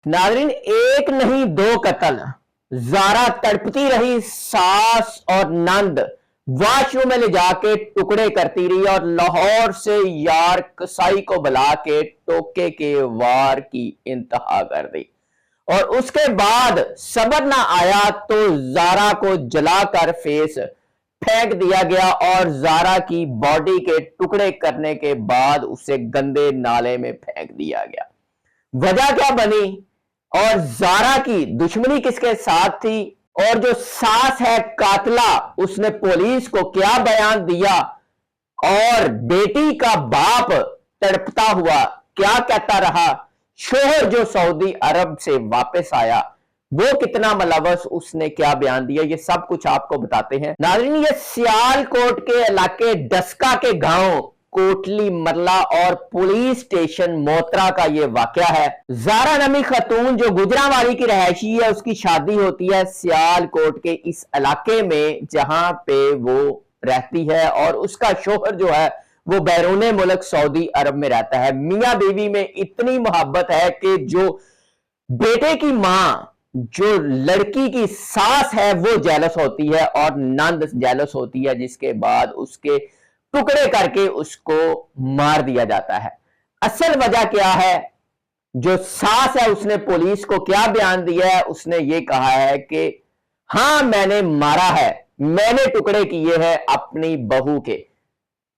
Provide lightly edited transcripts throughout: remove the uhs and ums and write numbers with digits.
नाज़रीन, एक नहीं दो कत्ल। ज़ारा तड़पती रही, सास और नंद वॉशरूम में ले जाके टुकड़े करती रही और लाहौर से यार कसाई को बुला के टोके के वार की इंतहा कर दी। और उसके बाद सब्र ना आया तो ज़ारा को जलाकर फेस फेंक दिया गया और ज़ारा की बॉडी के टुकड़े करने के बाद उसे गंदे नाले में फेंक दिया गया। वजह क्या बनी और ज़ारा की दुश्मनी किसके साथ थी, और जो सास है कातला उसने पुलिस को क्या बयान दिया, और बेटी का बाप तड़पता हुआ क्या कहता रहा, शोहर जो सऊदी अरब से वापस आया वो कितना मुलव्वस, उसने क्या बयान दिया, ये सब कुछ आपको बताते हैं। नाज़रीन, ये सियालकोट के इलाके डस्का के गांव कोटली मरला और पुलिस स्टेशन मोतरा का ये वाकया है। ज़ारा नमी खतून जो गुजरांवाली की रहायशी है, उसकी शादी होती है सियालकोट के इस इलाके में जहां पे वो रहती है, और उसका शोहर जो है वो बैरून मुल्क सऊदी अरब में रहता है। मियां बीवी में इतनी मोहब्बत है कि जो बेटे की मां, जो लड़की की सास है, वो जेलस होती है और नंद जेलस होती है, जिसके बाद उसके टुकड़े करके उसको मार दिया जाता है। असल वजह क्या है, जो सास है उसने पुलिस को क्या बयान दिया है, उसने ये कहा है कि हां मैंने मारा है, मैंने टुकड़े किए हैं अपनी बहू के।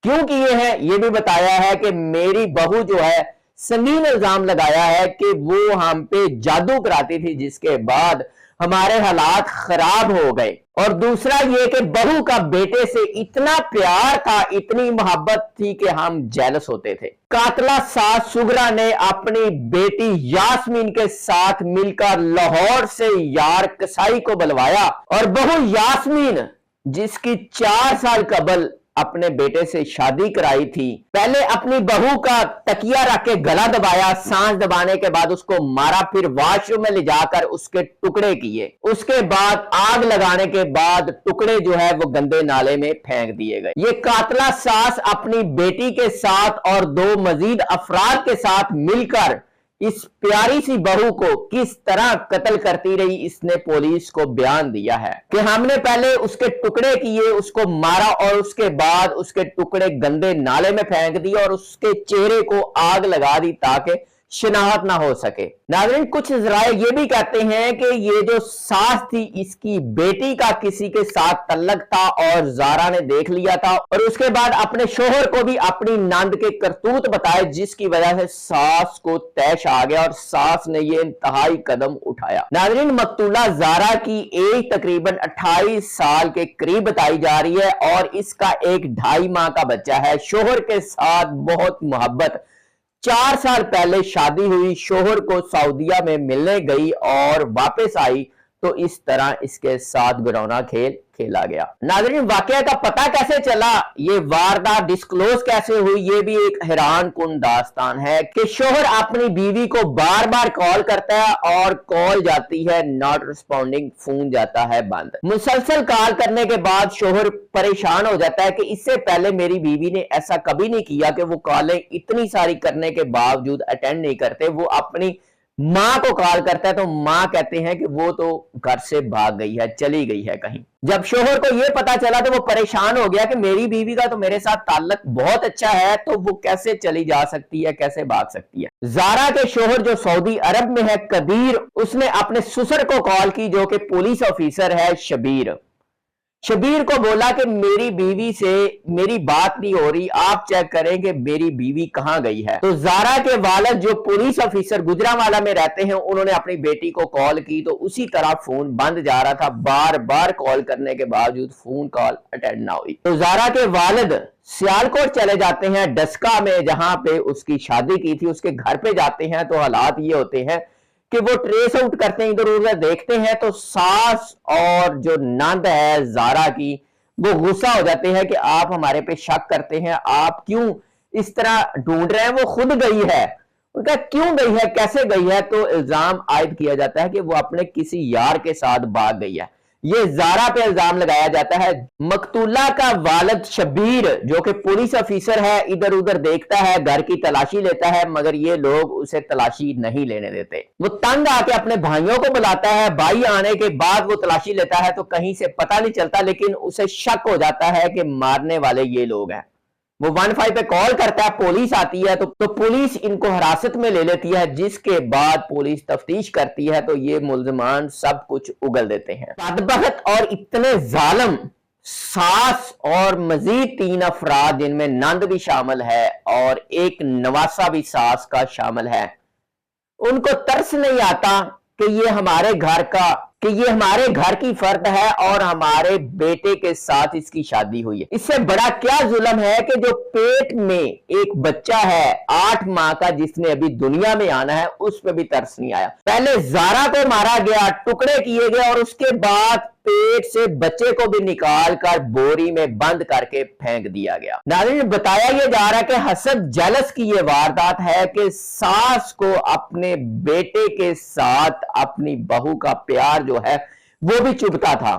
क्यों किए हैं ये भी बताया है कि मेरी बहू जो है संगीन इल्जाम लगाया है कि वो हम पे जादू कराती थी, जिसके बाद हमारे हालात खराब हो गए। और दूसरा ये कि बहू का बेटे से इतना प्यार था, इतनी मोहब्बत थी कि हम जेलस होते थे। कातला सास सुगरा ने अपनी बेटी यास्मीन के साथ मिलकर लाहौर से यार कसाई को बुलवाया, और बहू यास्मीन जिसकी 4 साल कबल अपने बेटे से शादी कराई थी, पहले अपनी बहू का तकिया रख के गला दबाया, सांस दबाने के बाद उसको मारा, फिर वॉशरूम में ले जाकर उसके टुकड़े किए, उसके बाद आग लगाने के बाद टुकड़े जो है वो गंदे नाले में फेंक दिए गए। ये कातला सास अपनी बेटी के साथ और 2 मजीद अफराद के साथ मिलकर इस प्यारी सी बहू को किस तरह कत्ल करती रही, इसने पुलिस को बयान दिया है कि हमने पहले उसके टुकड़े किए, उसको मारा और उसके बाद उसके टुकड़े गंदे नाले में फेंक दिए और उसके चेहरे को आग लगा दी ताकि शिनाख्त ना हो सके। नाज़रीन, कुछ ज़राए ये भी कहते हैं कि ये जो सास थी इसकी बेटी का किसी के साथ तल्लक था और ज़ारा ने देख लिया था, और उसके बाद अपने शोहर को भी अपनी नंद के करतूत बताए, जिसकी वजह से सास को तैश आ गया और सास ने ये इंतहाई कदम उठाया। नाज़रीन, मकतूला ज़ारा की एज तकरीबन 28 साल के करीब बताई जा रही है और इसका एक 2.5 माह का बच्चा है। शोहर के साथ बहुत मोहब्बत, 4 साल पहले शादी हुई, शोहर को सऊदीया में मिलने गई और वापस आई तो इस तरह इसके साथ घिनौना खेल खेला गया। नाज़रीन, वाकया का पता कैसे चला, ये वारदात डिस्क्लोज कैसे हुई, ये भी एक हैरान कुन दास्तान है कि शोहर अपनी बीवी को बार बार कॉल करता है और कॉल जाती है नॉट रिस्पॉन्डिंग, फोन जाता है बंद। मुसलसल कॉल करने के बाद शोहर परेशान हो जाता है कि इससे पहले मेरी बीवी ने ऐसा कभी नहीं किया कि वो कॉलें इतनी सारी करने के बावजूद अटेंड नहीं करते। वो अपनी मां को कॉल करता है तो मां कहते हैं कि वो तो घर से भाग गई है, चली गई है कहीं। जब शोहर को ये पता चला तो वो परेशान हो गया कि मेरी बीवी का तो मेरे साथ ताल्लुक बहुत अच्छा है, तो वो कैसे चली जा सकती है, कैसे भाग सकती है। ज़ारा के शोहर जो सऊदी अरब में है कबीर, उसने अपने ससुर को कॉल की जो कि पुलिस ऑफिसर है शबीर। शबीर को बोला कि मेरी बीवी से मेरी बात नहीं हो रही, आप चेक करें कि मेरी बीवी कहां गई है। तो ज़ारा के वालिद जो पुलिस ऑफिसर गुजरांवाला में रहते हैं, उन्होंने अपनी बेटी को कॉल की तो उसी तरह फोन बंद जा रहा था, बार बार कॉल करने के बावजूद फोन कॉल अटेंड ना हुई। तो ज़ारा के वालिद सियालकोट चले जाते हैं डस्का में, जहां पे उसकी शादी की थी, उसके घर पे जाते हैं तो हालात ये होते हैं कि वो ट्रेस आउट करते हैं, इधर उधर देखते हैं तो सास और जो नंद है ज़ारा की, वो गुस्सा हो जाते हैं कि आप हमारे पे शक करते हैं, आप क्यों इस तरह ढूंढ रहे हैं, वो खुद गई है। उनका क्यों गई है, कैसे गई है, तो इल्जाम आयद किया जाता है कि वो अपने किसी यार के साथ भाग गई है। یہ زارا پہ الزام لگایا جاتا ہے۔ مقتولہ کا والد شبیر جو کہ پولیس افیسر ہے ادھر ادھر دیکھتا ہے، گھر کی تلاشی لیتا ہے، مگر یہ لوگ اسے تلاشی نہیں لینے دیتے۔ وہ تنگ آ کے اپنے بھائیوں کو بلاتا ہے، بھائی آنے کے بعد وہ تلاشی لیتا ہے تو کہیں سے پتہ نہیں چلتا، لیکن اسے شک ہو جاتا ہے کہ مارنے والے یہ لوگ ہیں۔ وہ 15 پہ کال کرتا ہے، پولیس آتی ہے تو پولیس ان کو حراست میں لے لیتی ہے، جس کے بعد پولیس تفتیش کرتی ہے تو یہ ملزمان سب کچھ اگل دیتے ہیں۔ بدبخت اور اتنے ظالم ساس اور مزید 3 افراد جن میں نند بھی شامل ہے اور ایک نواسا بھی ساس کا شامل ہے، ان کو ترس نہیں آتا کہ یہ ہمارے گھر کی فرد ہے اور ہمارے بیٹے کے ساتھ اس کی شادی ہوئی ہے۔ اس سے بڑا کیا ظلم ہے کہ جو پیٹ میں ایک بچہ ہے 8 ماہ کا جس نے ابھی دنیا میں آنا ہے، اس پہ بھی ترس نہیں آیا۔ پہلے زارا کو مارا گیا، ٹکڑے کیے گئے اور اس کے بعد پیٹ سے بچے کو بھی نکال کر بوری میں بند کر کے پھینک دیا گیا۔ ناظرین، بتایا یہ جا رہا ہے کہ حسد جلس کی یہ واردات ہے کہ ساس کو اپنے بیٹے کے ساتھ اپنی بہو کا پیار جو ہے وہ بھی چبھتا تھا،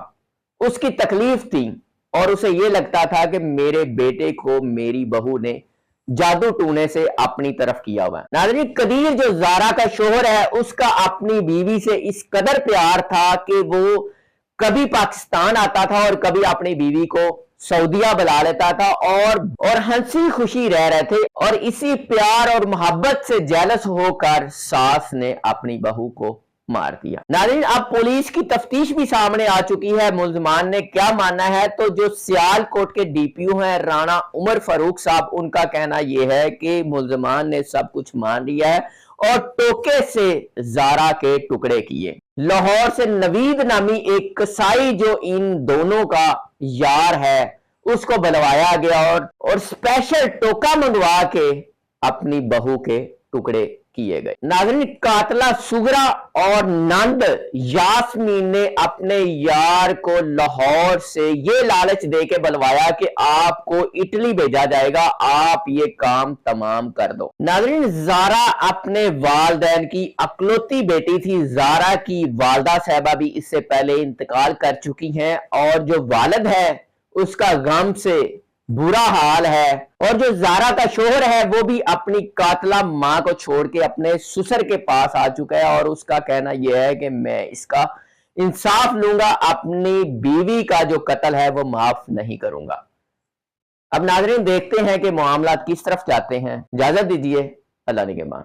اس کی تکلیف تھی اور اسے یہ لگتا تھا کہ میرے بیٹے کو میری بہو نے جادو ٹونے سے اپنی طرف کیا ہوا ہے۔ ناظرین، قدیر جو زارا کا شوہر ہے اس کا اپنی بیوی سے اس قدر پیار تھا کہ وہ کبھی پاکستان آتا تھا اور کبھی اپنی بیوی کو سعودیہ بلا لیتا تھا اور ہنسی خوشی رہ رہے تھے، اور اسی پیار اور محبت سے جیلس ہو کر ساس نے اپنی بہو کو مار دیا۔ ناظرین، اب پولیس کی تفتیش بھی سامنے آ چکی ہے، ملزمان نے کیا ماننا ہے تو جو سیال کوٹ کے ڈی پی او ہیں رانا عمر فاروق صاحب، ان کا کہنا یہ ہے کہ ملزمان نے سب کچھ مان لیا ہے اور ٹوکے سے زارا کے ٹکڑے کیے۔ لاہور سے نوید نامی ایک کسائی جو ان دونوں کا یار ہے اس کو بلوایا گیا اور اسپیشل ٹوکا منگوا کے اپنی بہو کے ٹکڑے کیے گئے۔ ناظرین، قاتلہ سغرا اور نند یاسمین نے اپنے یار کو لاہور سے یہ لالچ دے کے بلوایا کہ آپ کو اٹلی بھیجا جائے گا، آپ یہ کام تمام کر دو۔ ناظرین، زارا اپنے والدین کی اکلوتی بیٹی تھی۔ زارا کی والدہ صاحبہ بھی اس سے پہلے انتقال کر چکی ہیں اور جو والد ہے اس کا غم سے برا حال ہے، اور جو زارا کا شوہر ہے وہ بھی اپنی قاتلہ ماں کو چھوڑ کے اپنے سسر کے پاس آ چکا ہے اور اس کا کہنا یہ ہے کہ میں اس کا انصاف لوں گا، اپنی بیوی کا جو قتل ہے وہ معاف نہیں کروں گا۔ اب ناظرین، دیکھتے ہیں کہ معاملات کس طرف جاتے ہیں۔ اجازت دیجیے، اللہ نگہبان۔